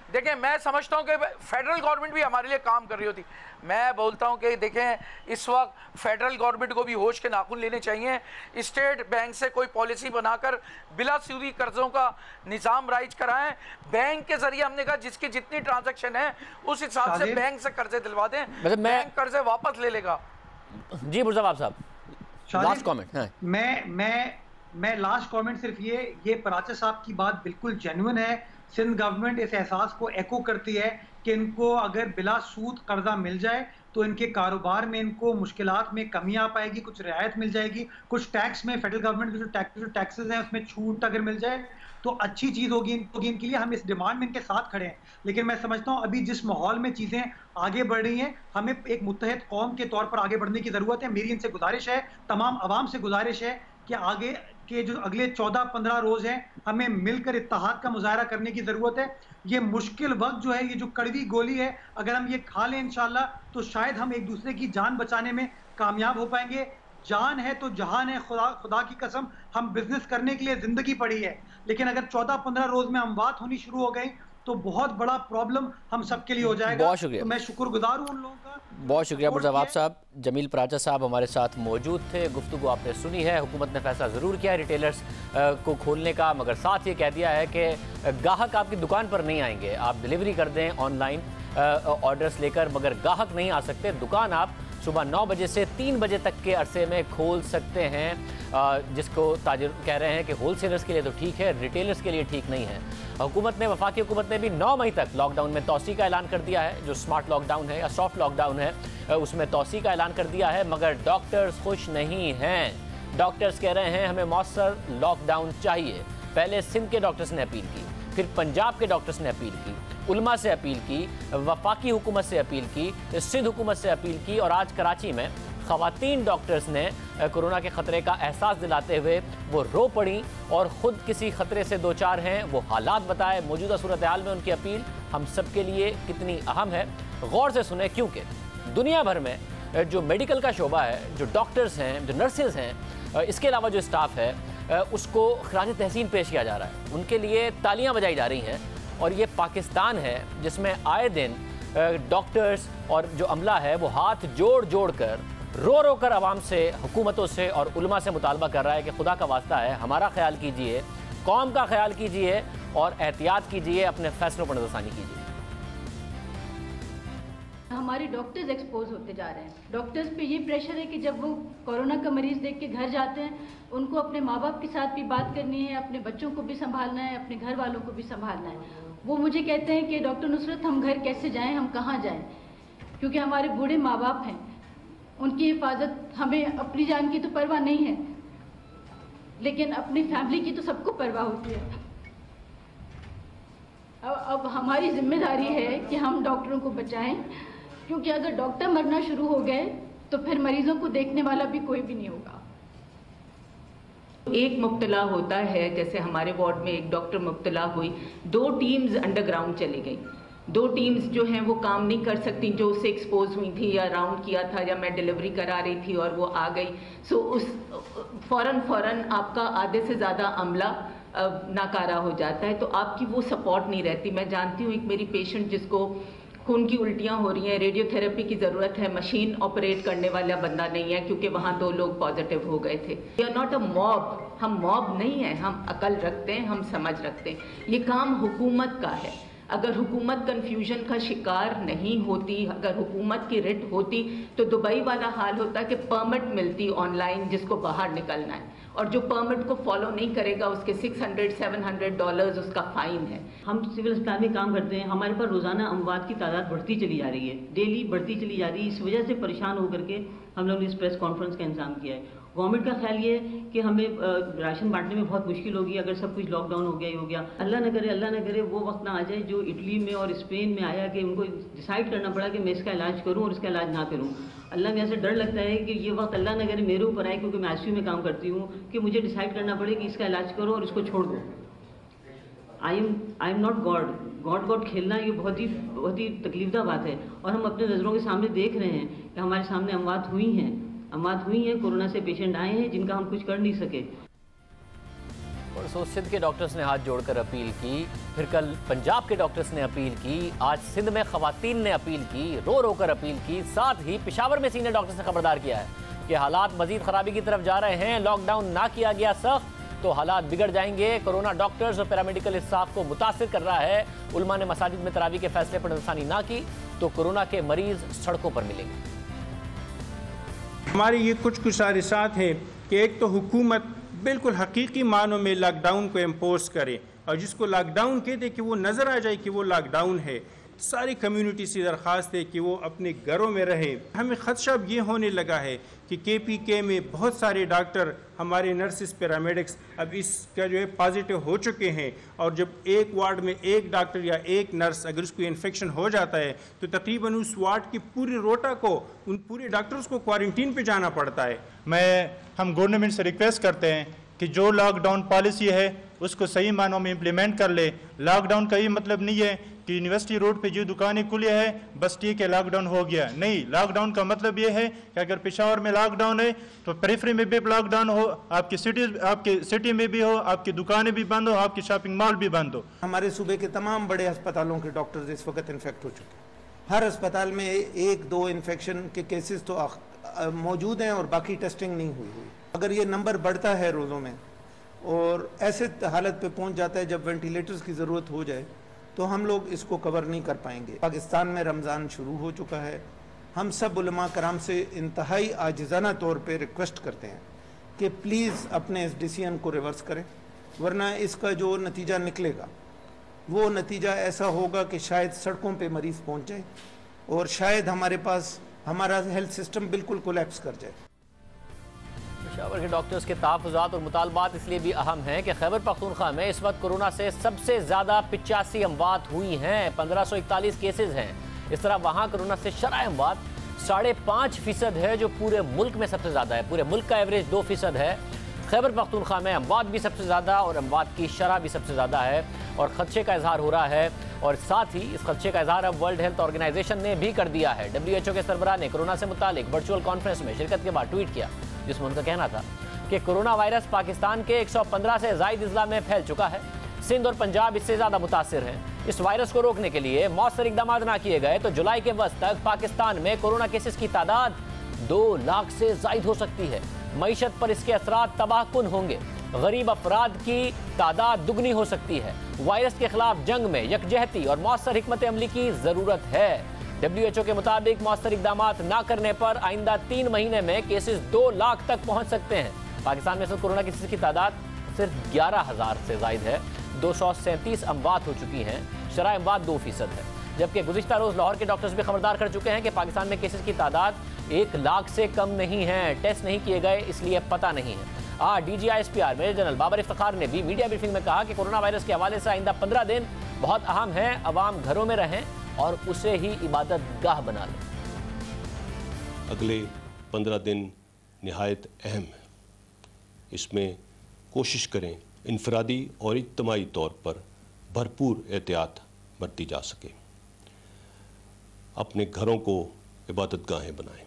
देखें, मैं समझता हूं कि फेडरल गवर्नमेंट भी हमारे लिए काम कर रही होती। मैं बोलता हूं कि देखें, इस वक्त फेडरल गवर्नमेंट को भी होश के नाखून लेने चाहिए। स्टेट बैंक से कोई पॉलिसी बनाकर बिला सूदी कर्जों का निज़ाम राइज कराएं। बैंक के जरिए हमने कहा जिसकी जितनी ट्रांजैक्शन है उस हिसाब से बैंक से कर्जे दिलवा दें, बैंक कर्जे वापस ले लेगा। जी मुर्जाबाब साहब, लास्ट कमेंट। मैं लास्ट कमेंट सिर्फ ये पराचा साहब की बात बिल्कुल जेन्युइन है। सिंध गवर्नमेंट इस एहसास को एको करती है कि इनको अगर बिला सूद कर्जा मिल जाए तो इनके कारोबार में इनको मुश्किलात में कमी आ पाएगी, कुछ रियायत मिल जाएगी, कुछ टैक्स में फेडरल गवर्नमेंट के जो टैक्सेस हैं उसमें छूट अगर मिल जाए तो अच्छी चीज़ होगी इनके लिए। हम इस डिमांड में इनके साथ खड़े हैं। लेकिन मैं समझता हूँ अभी जिस माहौल में चीज़ें आगे बढ़ रही हैं, हमें एक मुत्तहद कौम के तौर पर आगे बढ़ने की ज़रूरत है। मेरी इनसे गुजारिश है, तमाम आवाम से गुजारिश है कि आगे के जो अगले 14-15 रोज हैं हमें मिलकर इत्तेहाद का मुजाहरा करने की ज़रूरत है। ये मुश्किल वक्त जो है, ये जो कड़वी गोली है, अगर हम ये खा लें इंशाल्लाह तो शायद हम एक दूसरे की जान बचाने में कामयाब हो पाएंगे। जान है तो जहान है, खुदा की कसम हम बिजनेस करने के लिए ज़िंदगी पड़ी है। लेकिन अगर 14-15 रोज में अमवात होनी शुरू हो गई तो बहुत बड़ा प्रॉब्लम हम सबके लिए हो जाएगा। बहुत शुक्रिया, तो मैं शुक्रगुजार हूँ उन लोगों का। बहुत शुक्रिया मुर्जाबाब साहब। जमील पराचा साहब हमारे साथ मौजूद थे, गुफ्तगू आपने सुनी है। हुकूमत ने फैसला ज़रूर किया है रिटेलर्स को खोलने का, मगर साथ ये कह दिया है कि गाहक आपकी दुकान पर नहीं आएंगे। आप डिलीवरी कर दें ऑनलाइन ऑर्डर्स लेकर, मगर गाहक नहीं आ सकते। दुकान आप सुबह 9 बजे से 3 बजे तक के अरसे में खोल सकते हैं, जिसको ताजिर कह रहे हैं कि होलसेलर्स के लिए तो ठीक है, रिटेलर्स के लिए ठीक नहीं है। वफाकी हुकूमत ने भी 9 मई तक लॉकडाउन में तोसी का ऐलान कर दिया है। जो स्मार्ट लॉकडाउन है या सॉफ्ट लॉकडाउन है, उसमें तोसी का ऐलान कर दिया है, मगर डॉक्टर्स खुश नहीं हैं। डॉक्टर्स कह रहे हैं हमें मौसर लॉकडाउन चाहिए। पहले सिंध के डॉक्टर्स ने अपील की, फिर पंजाब के डॉक्टर्स ने अपील की, उलमा से अपील की, वफाकी हुकूमत से अपील की, सिंध हुकूमत से अपील की, और आज कराची में ख़वातीन डॉक्टर्स ने कोरोना के ख़तरे का एहसास दिलाते हुए वो रो पड़ी और ख़ुद किसी ख़तरे से दो चार हैं। वो हालात बताए, मौजूदा सूरत हाल में उनकी अपील हम सब के लिए कितनी अहम है, गौर से सुने, क्योंकि दुनिया भर में जो मेडिकल का शोबा है, जो डॉक्टर्स हैं, जो नर्सेज हैं, इसके अलावा जो स्टाफ है, उसको खराज तहसीन पेश किया जा रहा है, उनके लिए तालियां बजाई जा रही हैं। और ये पाकिस्तान है जिसमें आए दिन डॉक्टर्स और जो अमला है वो हाथ जोड़ जोड़ कर रो कर आवाम से, हुकूमतों से और उलमा से मुतालबा कर रहा है कि खुदा का वास्ता है, हमारा ख्याल कीजिए, कौम का ख्याल कीजिए और एहतियात कीजिए, अपने फैसलों पर नज़रसानी कीजिए। हमारे डॉक्टर्स एक्सपोज होते जा रहे हैं। डॉक्टर्स पे ये प्रेशर है कि जब वो कोरोना का मरीज देख के घर जाते हैं, उनको अपने माँ बाप के साथ भी बात करनी है, अपने बच्चों को भी संभालना है, अपने घर वालों को भी संभालना है। वो मुझे कहते हैं कि डॉक्टर नुसरत हम घर कैसे जाएं, हम कहाँ जाएं, क्योंकि हमारे बूढ़े माँ बाप हैं, उनकी हिफाजत, हमें अपनी जान की तो परवाह नहीं है, लेकिन अपनी फैमिली की तो सबको परवाह होती है। अब हमारी जिम्मेदारी है कि हम डॉक्टरों को बचाएं, क्योंकि अगर डॉक्टर मरना शुरू हो गए तो फिर मरीजों को देखने वाला भी कोई भी नहीं होगा। एक मुब्तला होता है, जैसे हमारे वार्ड में एक डॉक्टर मुब्तला हुई, 2 टीम्स अंडरग्राउंड चली गई। 2 टीम्स जो हैं वो काम नहीं कर सकती, जो उससे एक्सपोज हुई थी या राउंड किया था या मैं डिलीवरी करा रही थी और वो आ गई। सो उस फ़ौरन आपका आधे से ज़्यादा अमला नाकारा हो जाता है, तो आपकी वो सपोर्ट नहीं रहती। मैं जानती हूँ एक मेरी पेशेंट जिसको खून की उल्टियाँ हो रही हैं, रेडियोथेरेपी की ज़रूरत है, मशीन ऑपरेट करने वाला बंदा नहीं है क्योंकि वहाँ 2 लोग पॉजिटिव हो गए थे। We are not a mob, हम मॉब नहीं हैं, हम अकल रखते हैं, हम समझ रखते हैं। ये काम हुकूमत का है। अगर हुकूमत कन्फ्यूजन का शिकार नहीं होती, अगर हुकूमत की रिट होती तो दुबई वाला हाल होता कि परमिट मिलती ऑनलाइन जिसको बाहर निकलना है, और जो परमिट को फॉलो नहीं करेगा उसके $600-700 उसका फ़ाइन है। हम सिविल अस्पताल में काम करते हैं, हमारे पास रोज़ाना अमवात की तादाद बढ़ती चली जा रही है, डेली बढ़ती चली जा रही है। इस वजह से परेशान होकर के हम लोग ने इस प्रेस कॉन्फ्रेंस का इंतजाम किया है। गवर्नमेंट का ख्याल ये है कि हमें राशन बांटने में बहुत मुश्किल होगी अगर सब कुछ लॉकडाउन हो गया ही हो गया। अल्लाह न करे वो वक्त ना आ जाए जो इटली में और स्पेन में आया कि उनको डिसाइड करना पड़ा कि मैं इसका इलाज करूं और इसका इलाज ना करूं। अल्लाह में ऐसे डर लगता है कि ये वक्त अल्लाह न करे मेरे ऊपर आए, क्योंकि मैं आईसीयू में काम करती हूँ, कि मुझे डिसाइड करना पड़े कि इसका इलाज करो और इसको छोड़ दो। आई एम नॉट गॉड खेलना ये बहुत ही तकलीफदा बात है। और हम अपने नज़रों के सामने देख रहे हैं कि हमारे सामने अमवात हुई हैं, कोरोना से पेशेंट आए हैं जिनका हम कुछ कर नहीं सके। और सिंध के डॉक्टर्स ने हाथ जोड़कर अपील की, फिर कल पंजाब के डॉक्टर्स ने अपील की, आज सिंध में खवातीन ने अपील की, रो कर अपील की। साथ ही पेशावर में सीनियर डॉक्टर्स ने खबरदार किया है कि हालात मजीद खराबी की तरफ जा रहे हैं, लॉकडाउन ना किया गया सख्त तो हालात बिगड़ जाएंगे। कोरोना डॉक्टर्स और पैरामेडिकल स्टाफ को मुतासिर कर रहा है। उलमा ने मसाजिद में तरावी के फैसले पर नज़रसानी ना की तो कोरोना के मरीज सड़कों पर मिलेंगे। हमारे ये कुछ सारिसात है कि एक तो हुकूमत बिल्कुल हकीकी मानों में लॉकडाउन को इम्पोज करे, और जिसको लॉकडाउन कहते कि वो नज़र आ जाए कि वो लॉकडाउन है। सारी कम्युनिटी से दरख्वास्त है कि वो अपने घरों में रहे। हमें खदशा अब ये होने लगा है कि KPK में बहुत सारे डॉक्टर, हमारे नर्सिस, पैरामेडिक्स अब इसका जो है पॉजिटिव हो चुके हैं, और जब एक वार्ड में एक डॉक्टर या एक नर्स अगर उसको इन्फेक्शन हो जाता है तो तकरीबन उस वार्ड की पूरी रोटा को, उन पूरे डॉक्टर्स को क्वारंटीन पे जाना पड़ता है। हम गवर्नमेंट से रिक्वेस्ट करते हैं कि जो लॉकडाउन पॉलिसी है उसको सही मानों में इम्प्लीमेंट कर ले। लॉकडाउन का ये मतलब नहीं है कि यूनिवर्सिटी रोड पे जो दुकानें खुली है बस ठीक है लॉकडाउन हो गया, नहीं। लॉकडाउन का मतलब ये है कि अगर पेशावर में लॉकडाउन है तो पेरिफेरी में भी लॉकडाउन हो, आपके सिटी में भी हो, आपकी दुकानें भी बंद हो, आपकी शॉपिंग मॉल भी बंद हो। हमारे सूबे के तमाम बड़े अस्पतालों के डॉक्टर्स इस वक्त इन्फेक्ट हो चुके हैं। हर अस्पताल में 1-2 इन्फेक्शन के केसेस तो मौजूद हैं और बाकी टेस्टिंग नहीं हुई। अगर ये नंबर बढ़ता है रोज़ों में और ऐसे हालत पे पहुंच जाता है जब वेंटिलेटर्स की ज़रूरत हो जाए तो हम लोग इसको कवर नहीं कर पाएंगे। पाकिस्तान में रमज़ान शुरू हो चुका है, हम सब उलमा कराम से इंतहाई आजिज़ाना तौर पे रिक्वेस्ट करते हैं कि प्लीज़ अपने इस डिसीजन को रिवर्स करें, वरना इसका जो नतीजा निकलेगा वो नतीजा ऐसा होगा कि शायद सड़कों पे मरीज़ पहुंच जाए और शायद हमारे पास हमारा हेल्थ सिस्टम बिल्कुल कोलैप्स कर जाए। पेशावर के डॉक्टर्स के तहफ़्फ़ुज़ात और मुतालबात इसलिए भी अहम हैं कि खैबर पख्तूनख्वा में इस वक्त कोरोना से सबसे ज़्यादा 85 अमवात हुई हैं, 1541 केसेज हैं। इस तरह वहाँ कोरोना से शरह अमवात 5.5% है, जो पूरे मुल्क में सबसे ज़्यादा है। पूरे मुल्क का एवरेज 2% है। खैबर पख्तूनख्वा में अमवात भी सबसे ज़्यादा और अमवात की शरह भी सबसे ज़्यादा है और ख़दशे का इजहार हो रहा है। और साथ ही इस खदशे का इजहार अब वर्ल्ड हेल्थ ऑर्गेनाइजेशन ने भी कर दिया है। WHO के सरबराह ने कोरोना से मुतालिक वर्चुअल कॉन्फ्रेंस में शिरकत के बाद ट्वीट किया, जिसमें उनका कहना था कि कोरोना वायरस पाकिस्तान के 115 से ज़ायद अजला में फैल चुका है। सिंध और पंजाब इससे ज़्यादा मुतासिर हैं। इस वायरस को रोकने के लिए मौसर इकदाम ना किए गए तो जुलाई के वस्त तक पाकिस्तान में कोरोना केसेस की तादाद 2 लाख से ज़ायद हो सकती है। मईशत पर इसके असरात तबाहकुन होंगे। गरीब अफराद की तादाद दुगनी हो सकती है। वायरस के खिलाफ जंग में यकजहती और मौसर हिकमत अमली की ज़रूरत है। WHO के मुताबिक मौसर इकदाम ना करने पर आइंदा 3 महीने में केसेस 2 लाख तक पहुँच सकते हैं। पाकिस्तान में कोरोना केसेस की तादाद सिर्फ 11,000 से ज़ायद है। 237 अमवात हो चुकी हैं। शरह अमवात 2% है। जबकि गुज़िश्ता रोज़ लाहौर के डॉक्टर्स भी खबरदार कर चुके हैं कि पाकिस्तान में केसेस की तादाद 1 लाख से कम नहीं है। टेस्ट नहीं किए गए, इसलिए पता नहीं है। DGISPR major general Babar Iftikhar ने भी मीडिया ब्रीफिंग में कहा कि कोरोना वायरस के हवाले से आइंदा 15 दिन बहुत अहम है। अवाम घरों में रहें और उसे ही इबादत गाह बना लें। अगले 15 दिन निहायत अहम है। इसमें कोशिश करें इनफरादी और इज्तिमाई तौर पर भरपूर एहतियात बरती जा सके। अपने घरों को इबादत गाहें बनाएं।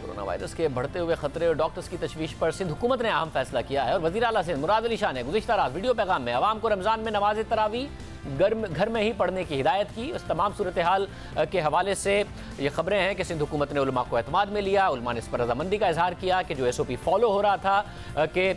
कोरोना वायरस के बढ़ते हुए खतरे और डॉक्टर्स की तशवीश पर सिंध हुकूमत ने अहम फैसला किया है और वज़ीर आला सिंध मुराद अली शाह ने गुज़िश्ता रात वीडियो पैगाम में आवाम को रमज़ान में नमाज तरावी घर में ही पढ़ने की हिदायत की। उस तमाम सूरत हाल के हवाले से ये खबरें हैं कि सिंध हुकूमत ने उलमा को एतमाद में लिया। उलमा ने इस पर रजामंदी का इजहार किया कि जो SOP फॉलो हो रहा था कि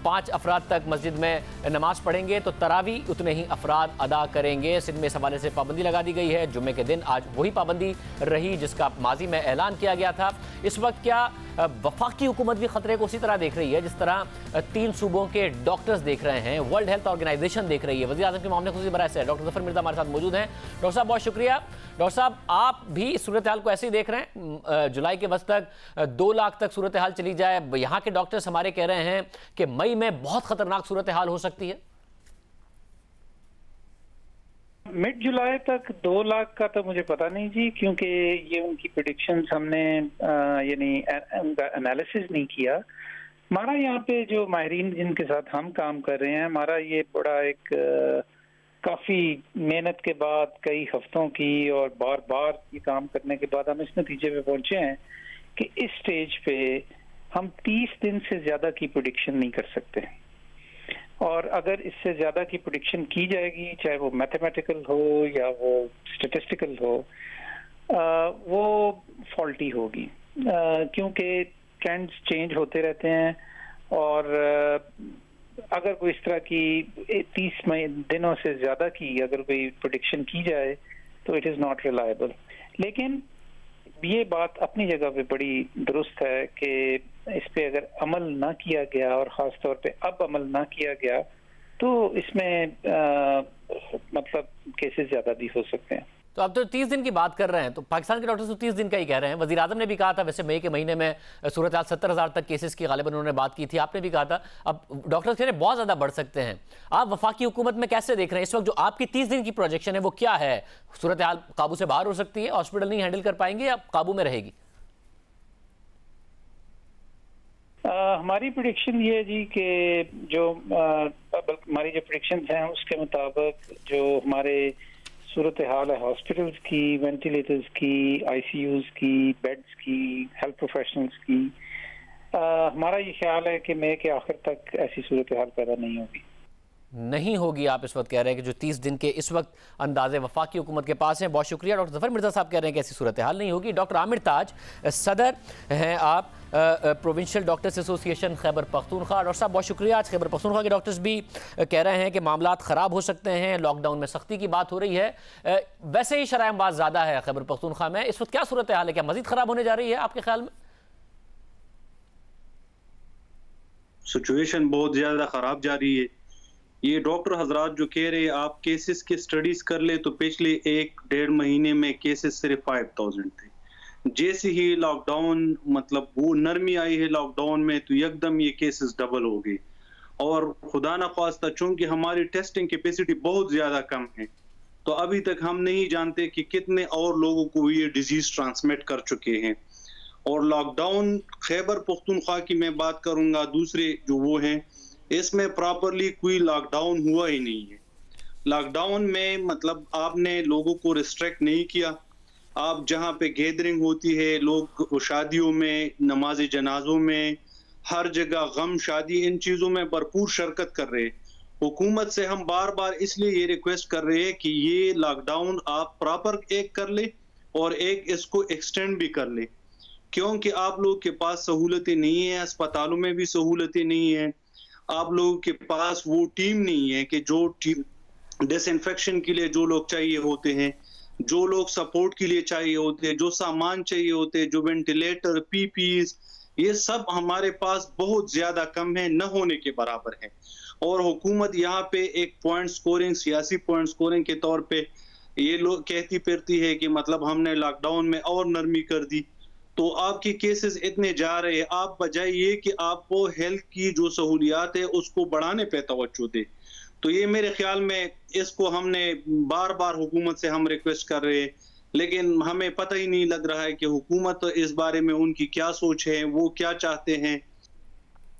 5 अफराद तक मस्जिद में नमाज पढ़ेंगे तो तरावी उतने ही अफराद अदा करेंगे। सिंध में इस हवाले से पाबंदी लगा दी गई है। जुम्मे के दिन आज वही पाबंदी रही जिसका माजी में ऐलान किया गया था। इस वक्त क्या वफाकी हुकूमत भी खतरे को उसी तरह देख रही है जिस तरह 3 सूबों के डॉक्टर्स देख रहे हैं, वर्ल्ड हेल्थ ऑर्गेनाइजेशन देख रही है। वज़ीर आज़म के मामले खुशी बराए से डॉक्टर ज़फ़र मिर्ज़ा हमारे साथ मौजूद हैं। डॉक्टर साहब बहुत शुक्रिया। डॉक्टर साहब आप भी इस सूरत हाल को ऐसे ही देख रहे हैं? जुलाई के वक्त तक 2 लाख तक सूरत हाल चली जाए। यहाँ के डॉक्टर्स हमारे कह रहे हैं कि मई में बहुत खतरनाक सूरत हाल हो सकती है। मिड जुलाई तक 2 लाख का तो मुझे पता नहीं जी, क्योंकि ये उनकी प्रेडिक्शंस हमने यानी उनका एनालिसिस नहीं किया। हमारा यहाँ पे जो माहिरीन जिनके साथ हम काम कर रहे हैं, हमारा ये बड़ा एक काफ़ी मेहनत के बाद, कई हफ्तों की और बार बार ये काम करने के बाद हम इस नतीजे पे पहुंचे हैं कि इस स्टेज पे हम 30 दिन से ज़्यादा की प्रेडिक्शन नहीं कर सकते। और अगर इससे ज़्यादा की प्रेडिक्शन की जाएगी, चाहे वो मैथमेटिकल हो या वो स्टेटिस्टिकल हो, वो फॉल्टी होगी, क्योंकि ट्रेंड्स चेंज होते रहते हैं। और अगर कोई इस तरह की 30 दिनों से ज़्यादा की अगर कोई प्रेडिक्शन की जाए तो इट इज़ नॉट रिलायबल। लेकिन ये बात अपनी जगह पे बड़ी दुरुस्त है कि इस पे अगर अमल ना किया गया और ख़ास तौर पे अब अमल ना किया गया तो इसमें मतलब केसेस ज़्यादा भी हो सकते हैं। तो अब तो 30 दिन की बात कर रहे हैं, तो पाकिस्तान के डॉक्टर्स तो 30 दिन का ही कह रहे हैं। वज़ीर आज़म ने भी कहा था, वैसे मई के महीने में सूरत हाल 70,000 तक केसेस की गालिबन उन्होंने बात की थी, आपने भी कहा था। अब डॉक्टर्स कह रहे हैं बहुत ज़्यादा बढ़ सकते हैं। आप वफाकी हुकूमत में कैसे देख रहे हैं इस वक्त जो आपकी 30 दिन की प्रोजेक्शन है, वो क्या है? सूरत हाल काबू से बाहर हो सकती है, हॉस्पिटल नहीं हैंडल कर पाएंगे या काबू में रहेगी? हमारी प्रेडिक्शन ये है जी कि जो हमारी जो प्रेडिक्शन हैं उसके मुताबिक जो हमारे सूरत हाल है हॉस्पिटल्स की, वेंटिलेटर्स की, ICUs की, बेड्स की, हेल्थ प्रोफेशनल्स की, हमारा ये ख्याल है कि मई के आखिर तक ऐसी सूरत हाल पैदा नहीं होगी। नहीं होगी, आप इस वक्त कह रहे हैं कि जो 30 दिन के इस वक्त अंदाजे वफाकी हुकूमत के पास हैं। बहुत शुक्रिया। डॉक्टर ज़फ़र मिर्ज़ा साहब कह रहे हैं कि ऐसी सूरत हाल नहीं होगी। डॉक्टर आमिर ताज, सदर हैं आप provincial doctors association Khyber Pakhtunkhwa. Doctor साहब बहुत शुक्रिया। आज खैबर पख्तूनख्वा के डॉक्टर्स भी कह रहे हैं कि मामलात ख़राब हो सकते हैं, लॉकडाउन में सख्ती की बात हो रही है। वैसे ही शराय बात ज़्यादा है खैबर पख्तूनख्वा में, इस वक्त क्या सूरत हाल है, क्या मज़ीद ख़राब होने जा रही है आपके ख्याल में? सिचुएशन बहुत ज़्यादा ख़राब जा रही है। ये डॉक्टर हजरात जो कह रहे हैं आप केसेस के स्टडीज कर ले, तो पिछले 1-1.5 महीने में केसेस सिर्फ 5000 थे। जैसे ही लॉकडाउन मतलब वो नरमी आई है लॉकडाउन में, तो एकदम ये केसेस डबल हो गए। और खुदा न ख्वास्ता चूंकि हमारी टेस्टिंग कैपेसिटी बहुत ज़्यादा कम है, तो अभी तक हम नहीं जानते कि कितने और लोगों को ये डिजीज ट्रांसमिट कर चुके हैं। और लॉकडाउन खैबर पख्तूनख्वा की मैं बात करूंगा, दूसरे जो वो हैं, इसमें प्रॉपरली कोई लॉकडाउन हुआ ही नहीं है। लॉकडाउन में मतलब आपने लोगों को रिस्ट्रिक्ट नहीं किया। आप जहां पे गैदरिंग होती है, लोग शादियों में, नमाज जनाजों में, हर जगह गम शादी, इन चीज़ों में भरपूर शिरकत कर रहे हैं। हुकूमत से हम बार बार इसलिए ये रिक्वेस्ट कर रहे हैं कि ये लॉकडाउन आप प्रॉपर एक कर ले और एक इसको एक्सटेंड भी कर ले, क्योंकि आप लोग के पास सहूलतें नहीं है, अस्पतालों में भी सहूलतें नहीं है, आप लोगों के पास वो टीम नहीं है कि जो टीम डिसइंफेक्शन के लिए जो लोग चाहिए होते हैं, जो लोग सपोर्ट के लिए चाहिए होते हैं, जो सामान चाहिए होते हैं, जो वेंटिलेटर, पीपीज, ये सब हमारे पास बहुत ज्यादा कम है, न होने के बराबर है। और हुकूमत यहाँ पे एक पॉइंट स्कोरिंग, सियासी पॉइंट स्कोरिंग के तौर पे ये लोग कहती फिरती है कि मतलब हमने लॉकडाउन में और नरमी कर दी, तो आपके केसेस इतने जा रहे हैं। आप बजाय ये कि आपको हेल्थ की जो सहूलियात है उसको बढ़ाने पे तवज्जो दे। तो ये मेरे ख्याल में इसको हमने बार बार हुकूमत से हम रिक्वेस्ट कर रहे हैं, लेकिन हमें पता ही नहीं लग रहा है कि हुकूमत इस बारे में उनकी क्या सोच है, वो क्या चाहते हैं।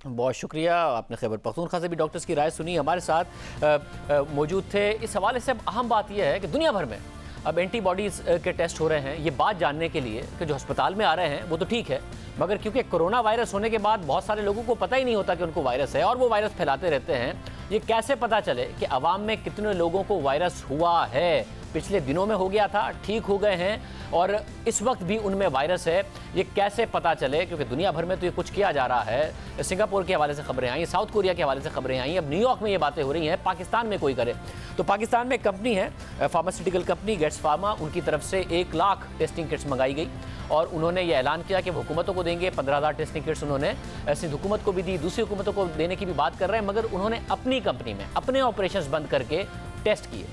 बहुत शुक्रिया। आपने खैबर पख्तूनख्वा से भी डॉक्टर्स की राय सुनी, हमारे साथ मौजूद थे। इस हवाले से अहम बात यह है कि दुनिया भर में अब एंटीबॉडीज़ के टेस्ट हो रहे हैं, ये बात जानने के लिए कि जो अस्पताल में आ रहे हैं वो तो ठीक है, मगर क्योंकि कोरोना वायरस होने के बाद बहुत सारे लोगों को पता ही नहीं होता कि उनको वायरस है और वो वायरस फैलाते रहते हैं। ये कैसे पता चले कि अवाम में कितने लोगों को वायरस हुआ है? पिछले दिनों में हो गया था, ठीक हो गए हैं और इस वक्त भी उनमें वायरस है, ये कैसे पता चले? क्योंकि दुनिया भर में तो ये कुछ किया जा रहा है। सिंगापुर के हवाले से खबरें आई, साउथ कोरिया के हवाले से खबरें आई, अब न्यूयॉर्क में ये बातें हो रही हैं। पाकिस्तान में कोई करे तो पाकिस्तान में एक कंपनी है, फार्मास्यूटिकल कंपनी गेट्स फार्मा, उनकी तरफ से 1 लाख टेस्टिंग किट्स मंगाई गई और उन्होंने ये ऐलान किया कि वो हुकूमतों को देंगे। 15,000 टेस्टिंग किट्स उन्होंने सिंध हुकूमत को भी दी, दूसरी हुकूमतों को देने की भी बात कर रहे हैं, मगर उन्होंने अपनी कंपनी में अपने ऑपरेशंस बंद करके टेस्ट किए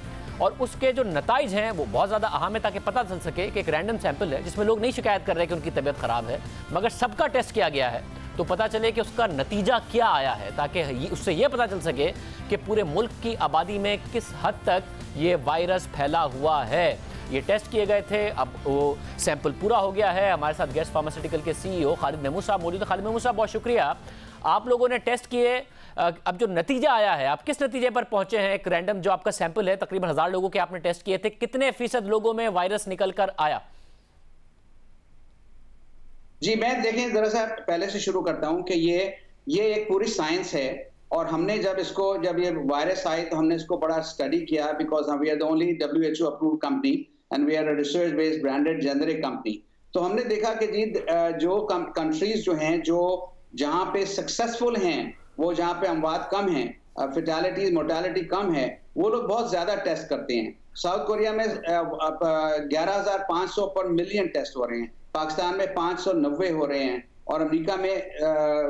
और उसके जो नताइज हैं वो बहुत ज़्यादा अहम है, ताकि पता चल सके कि एक रैंडम सैंपल है जिसमें लोग नहीं शिकायत कर रहे कि उनकी तबीयत ख़राब है, मगर सबका टेस्ट किया गया है, तो पता चले कि उसका नतीजा क्या आया है, ताकि उससे ये पता चल सके कि पूरे मुल्क की आबादी में किस हद तक ये वायरस फैला हुआ है। ये टेस्ट किए गए थे, अब वो सैंपल पूरा हो गया है। हमारे साथ गेट्स फार्मास्यूटिकल के CEO खालिद महमूद साहब मौजूद है। खालिद महमूद साहब बहुत शुक्रिया। आप लोगों ने टेस्ट किए, अब जो नतीजा आया है, आप किस नतीजे पर पहुंचे हैं? एक रैंडम जो आपका सैंपल है, तकरीबन 1000 लोगों के आपने टेस्ट किए थे, कितने फीसद लोगों में वायरस निकल कर आया? जी मैं देखें जरा सा पहले से शुरू करता हूं कि ये एक पूरी साइंस है और हमने जब ये वायरस आए तो हमने इसको बड़ा स्टडी किया, because we are the only WHO approved company and we are a research based branded generic company. तो हमने देखा कि जी जो कंट्रीज जो हैं जो जहां पे सक्सेसफुल हैं, वो जहां पे अमवात कम हैं, फैटेलिटी मोर्टेलिटी कम है, वो लोग बहुत ज्यादा टेस्ट करते हैं। साउथ कोरिया में 11,500 पर मिलियन टेस्ट हो रहे हैं, पाकिस्तान में 590 हो रहे हैं और अमेरिका में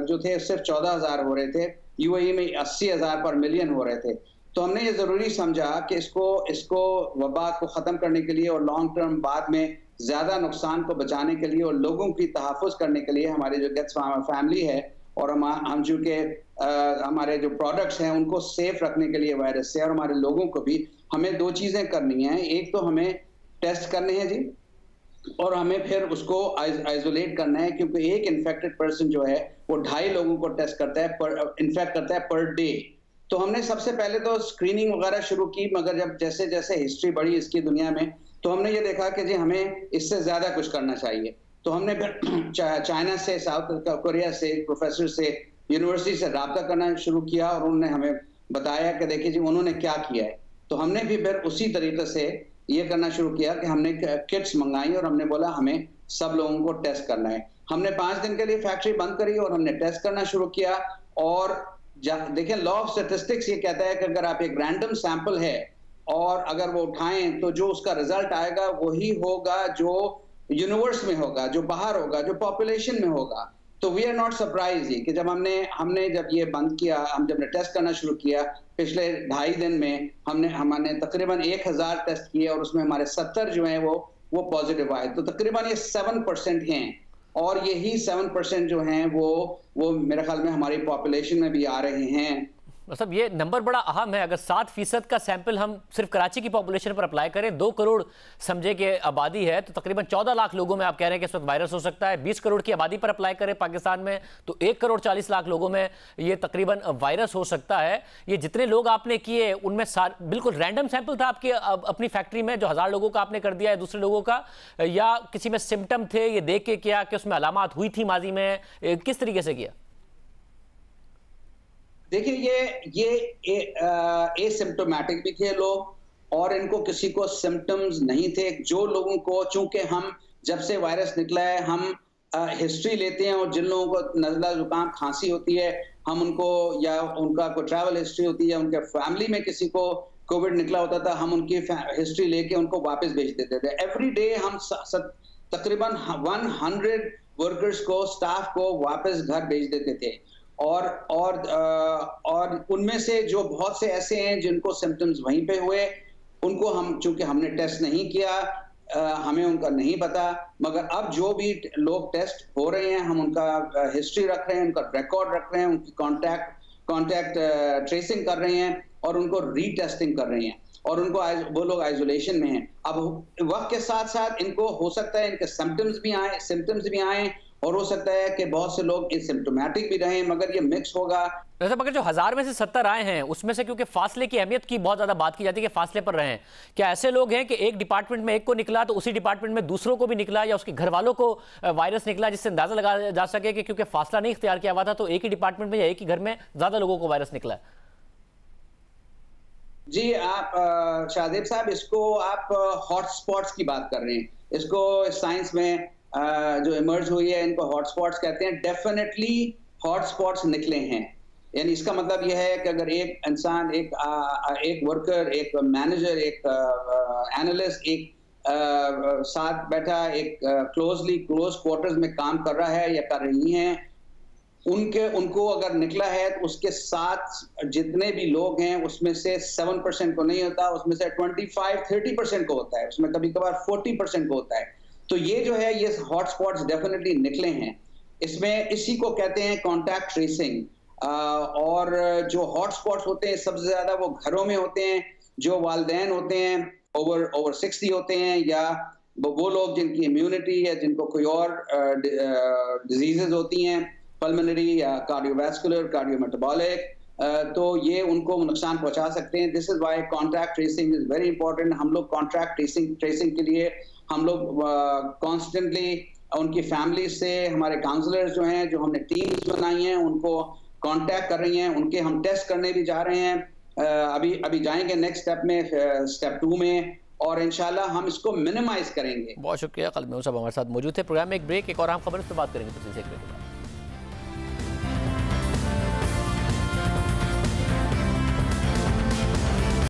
जो थे सिर्फ 14,000 हो रहे थे, UAE में 80,000 पर मिलियन हो रहे थे। तो हमने ये जरूरी समझा कि इसको वबा को खत्म करने के लिए और लॉन्ग टर्म बाद में ज्यादा नुकसान को बचाने के लिए और लोगों की तहफ़्फ़ुज़ करने के लिए हमारी जो गेट्स फैमिली है और हम चूँकि हमारे जो प्रोडक्ट्स हैं उनको सेफ रखने के लिए वायरस से और हमारे लोगों को भी हमें 2 चीज़ें करनी हैं। एक तो हमें टेस्ट करने हैं जी, और हमें फिर उसको आइसोलेट करना है, क्योंकि एक इन्फेक्टेड पर्सन जो है वो 2.5 लोगों को टेस्ट करता है, इन्फेक्ट करता है पर डे। तो हमने सबसे पहले तो स्क्रीनिंग वगैरह शुरू की, मगर जब जैसे जैसे हिस्ट्री बढ़ी इसकी दुनिया में तो हमने ये देखा कि जी हमें इससे ज़्यादा कुछ करना चाहिए। तो हमने फिर चाइना से, साउथ कोरिया से, प्रोफेसर से, यूनिवर्सिटी से रब्ता करना शुरू किया और उन्होंने हमें बताया कि देखिए जी उन्होंने क्या किया है। तो हमने भी फिर उसी तरीके से ये करना शुरू किया कि हमने किट्स मंगाई और हमने बोला हमें सब लोगों को टेस्ट करना है। हमने 5 दिन के लिए फैक्ट्री बंद करी और हमने टेस्ट करना शुरू किया। और देखिए लॉ ऑफ स्टैटिस्टिक्स ये कहता है कि अगर आप एक रैंडम सैंपल है और अगर वो उठाएं तो जो उसका रिजल्ट आएगा वही होगा जो यूनिवर्स में होगा, जो बाहर होगा, जो पॉपुलेशन में होगा। तो वी आर नॉट सरप्राइज कि जब हमने जब ये बंद किया, हम जब टेस्ट करना शुरू किया पिछले 2.5 दिन में हमने तकरीबन 1000 टेस्ट किए और उसमें हमारे 70 जो हैं वो पॉजिटिव आए। तो तकरीबन ये 7% हैं और यही 7% जो हैं वो मेरे ख्याल में हमारी पॉपुलेशन में भी आ रहे हैं। मतलब ये नंबर बड़ा अहम है। अगर 7% का सैंपल हम सिर्फ कराची की पॉपुलेशन पर अप्लाई करें, 2 करोड़ समझे कि आबादी है, तो तकरीबन 14 लाख लोगों में आप कह रहे हैं कि इस वक्त वायरस हो सकता है। 20 करोड़ की आबादी पर अप्लाई करें पाकिस्तान में तो 1 करोड़ 40 लाख लोगों में ये तकरीबन वायरस हो सकता है। ये जितने लोग आपने किए उनमें बिल्कुल रैंडम सैंपल था आपकी अपनी फैक्ट्री में, जो 1000 लोगों का आपने कर दिया है दूसरे लोगों का, या किसी में सिम्टम थे ये देख के किया कि उसमें अलामात हुई थी माजी में, किस तरीके से किया? देखिए ये एसिम्प्टोमेटिक भी थे लोग और इनको किसी को सिम्टम्स नहीं थे। जो लोगों को, चूंकि हम जब से वायरस निकला है हम हिस्ट्री लेते हैं और जिन लोगों को नज़ला जुकाम खांसी होती है हम उनको, या उनका कोई ट्रैवल हिस्ट्री होती है, उनके फैमिली में किसी को कोविड निकला होता था, हम उनकी हिस्ट्री लेके उनको वापस भेज देते थे। एवरी डे हम तकरीबन 100 वर्कर्स को, स्टाफ को वापस घर भेज देते थे। और उनमें से जो बहुत से ऐसे हैं जिनको सिम्टम्स वहीं पे हुए, उनको हम, चूंकि हमने टेस्ट नहीं किया, हमें उनका नहीं पता, मगर अब जो भी लोग टेस्ट हो रहे हैं हम उनका हिस्ट्री रख रहे हैं, उनका रिकॉर्ड रख रहे हैं, उनकी कॉन्टैक्ट ट्रेसिंग कर रहे हैं और उनको रीटेस्टिंग कर रहे हैं और उनको वो लोग आइसोलेशन में हैं। अब वक्त के साथ साथ इनको हो सकता है इनके सिम्टम्स भी आए और हो सकता है कि बहुत से लोग एसिम्प्टोमेटिक भी रहें, मगर ये मिक्स होगा। मगर जो 1000 में से 70 आए हैं उसमें से, क्योंकि फासले की अहमियत की बहुत ज्यादा बात की जाती है कि फासले पर रहें, क्या ऐसे लोग हैं कि एक डिपार्टमेंट में एक को निकला तो उसी डिपार्टमेंट में दूसरों को भी निकला, या उसके घर वालों को वायरस निकला, जिससे अंदाजा लगाया जा सके कि क्योंकि फासला नहीं इख्तियार किया हुआ था तो एक ही डिपार्टमेंट में या एक ही घर में ज्यादा लोगों को वायरस निकला? जी आप शाहजेब साहब, इसको आप हॉटस्पॉट्स की बात कर रहे हैं। इसको साइंस में जो इमर्ज हुई है इनको हॉटस्पॉट्स कहते हैं। डेफिनेटली हॉटस्पॉट्स निकले हैं, यानी इसका मतलब यह है कि अगर एक इंसान, एक वर्कर, एक मैनेजर, एक एनालिस्ट एक साथ बैठा, एक क्लोज क्वार्टर्स में काम कर रहा है या कर रही हैं, उनको अगर निकला है तो उसके साथ जितने भी लोग हैं उसमें से 7% को नहीं होता, उसमें से 25-30% को होता है, उसमें कभी कभार 40% को होता है। तो ये जो है ये हॉटस्पॉट्स डेफिनेटली निकले हैं। इसमें इसी को कहते हैं कॉन्टैक्ट ट्रेसिंग। और जो हॉटस्पॉट्स होते हैं सबसे ज्यादा वो घरों में होते हैं, जो वालिदैन होते हैं ओवर 60 होते हैं, या वो लोग जिनकी इम्यूनिटी या जिनको कोई और डिजीजेज होती हैं, पल्मोनरी या कार्डियोवैस्कुलर, कार्डियोमेटाबॉलिक, तो ये उनको नुकसान पहुंचा सकते हैं। This is why contact tracing is very important. हम लोग कॉन्टैक्ट ट्रेसिंग के लिए हम लोग कॉन्स्टेंटली उनकी फैमिली से, हमारे काउंसलर्स जो हैं, जो हमने टीम्स बनाई हैं, उनको कांटेक्ट कर रही हैं, उनके हम टेस्ट करने भी जा रहे हैं। अभी जाएंगे नेक्स्ट स्टेप में, स्टेप 2 में, और इंशाल्लाह हम इसको मिनिमाइज करेंगे। बहुत शुक्रिया। कल में साहब हमारे साथ मौजूद थे। प्रोग्राम में एक ब्रेक, एक और हम खबर इस पर बात करेंगे तो